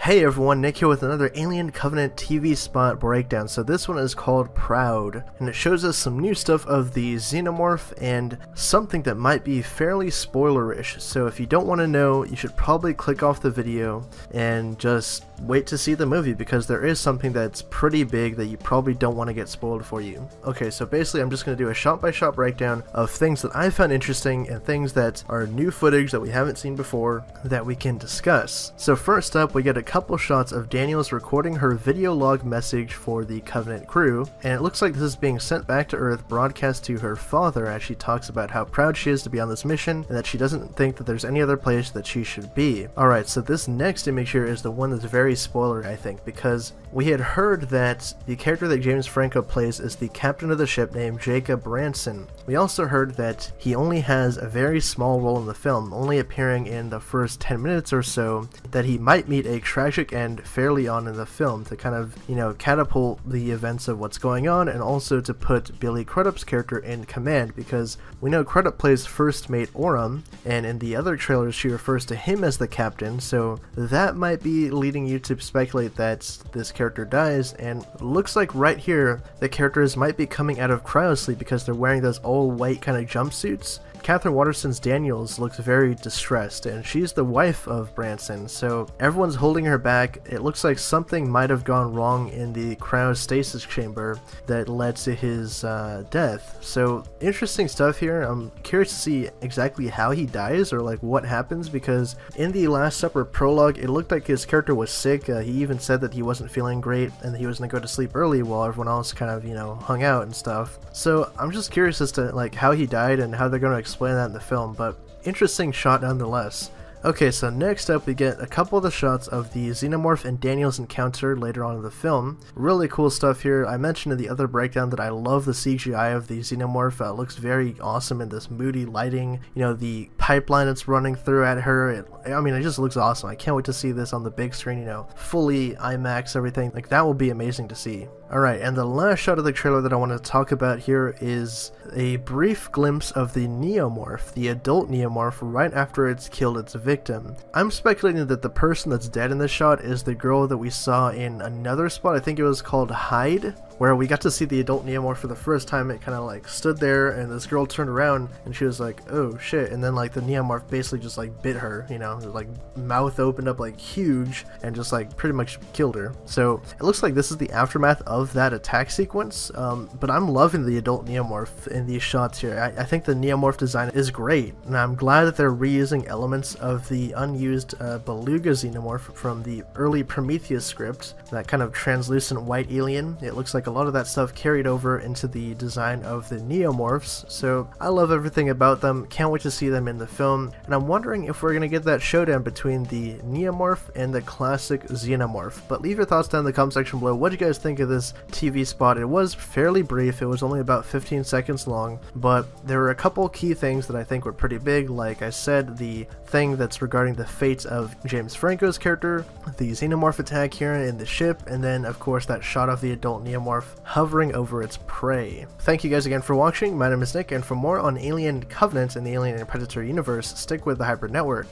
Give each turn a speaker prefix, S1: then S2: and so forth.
S1: Hey everyone, Nick here with another Alien Covenant TV spot breakdown. So this one is called Proud, and it shows us some new stuff of the Xenomorph and something that might be fairly spoilerish. So if you don't want to know, you should probably click off the video and just wait to see the movie, because there is something that's pretty big that you probably don't want to get spoiled for you. Okay, so basically I'm just going to do a shot-by-shot breakdown of things that I found interesting and things that are new footage that we haven't seen before that we can discuss. So first up, we get a couple shots of Daniels recording her video log message for the Covenant crew, and it looks like this is being sent back to Earth, broadcast to her father, as she talks about how proud she is to be on this mission and that she doesn't think that there's any other place that she should be. Alright, so this next image here is the one that's very spoilery, I think, because we had heard that the character that James Franco plays is the captain of the ship named Jacob Branson. We also heard that he only has a very small role in the film, only appearing in the first 10 minutes or so, that he might meet a tragic end fairly on in the film to kind of, catapult the events of what's going on, and also to put Billy Crudup's character in command, because we know Crudup plays first mate Oram, and in the other trailers she refers to him as the captain, so that might be leading you to speculate that this character dies. And looks like right here the characters might be coming out of cryosleep because they're wearing those all white kind of jumpsuits. Catherine Waterston's Daniels looks very distressed, and she's the wife of Branson, so everyone's holding her back. It looks like something might have gone wrong in the cryostasis chamber that led to his death. So interesting stuff here. I'm curious to see exactly how he dies, or like what happens, because in the Last Supper prologue it looked like his character was sick. He even said that he wasn't feeling great and that he was going to go to sleep early while everyone else kind of hung out and stuff. So I'm just curious as to like how he died and how they're going to explain that in the film, but interesting shot nonetheless. Okay, so next up we get a couple of the shots of the Xenomorph and Daniels encounter later on in the film. Really cool stuff here. I mentioned in the other breakdown that I love the CGI of the Xenomorph. It looks very awesome in this moody lighting. The pipeline it's running through at her. It just looks awesome. I can't wait to see this on the big screen, fully IMAX, everything. Like, that will be amazing to see. Alright, and the last shot of the trailer that I want to talk about here is a brief glimpse of the Neomorph, the adult Neomorph, right after it's killed its victim. I'm speculating that the person that's dead in this shot is the girl that we saw in another spot. I think it was called Hide, where we got to see the adult Neomorph for the first time. It kind of like stood there, and this girl turned around and she was like, oh shit, and then like the Neomorph basically just like bit her, like mouth opened up like huge and just like pretty much killed her. So it looks like this is the aftermath of that attack sequence, but I'm loving the adult Neomorph in these shots here. I think the Neomorph design is great, and I'm glad that they're reusing elements of the unused Beluga Xenomorph from the early Prometheus script, that kind of translucent white alien. It looks like a lot of that stuff carried over into the design of the Neomorphs, so I love everything about them. Can't wait to see them in the film, and I'm wondering if we're going to get that showdown between the Neomorph and the classic Xenomorph. But leave your thoughts down in the comment section below. What do you guys think of this TV spot? It was fairly brief. It was only about 15 seconds long, but there were a couple key things that I think were pretty big. Like I said, the thing that's regarding the fate of James Franco's character, the Xenomorph attack here in the ship, and then of course that shot of the adult Neomorph hovering over its prey. Thank you guys again for watching. My name is Nick, and for more on Alien Covenant and the Alien and Predator universe, stick with the Hybrid Network.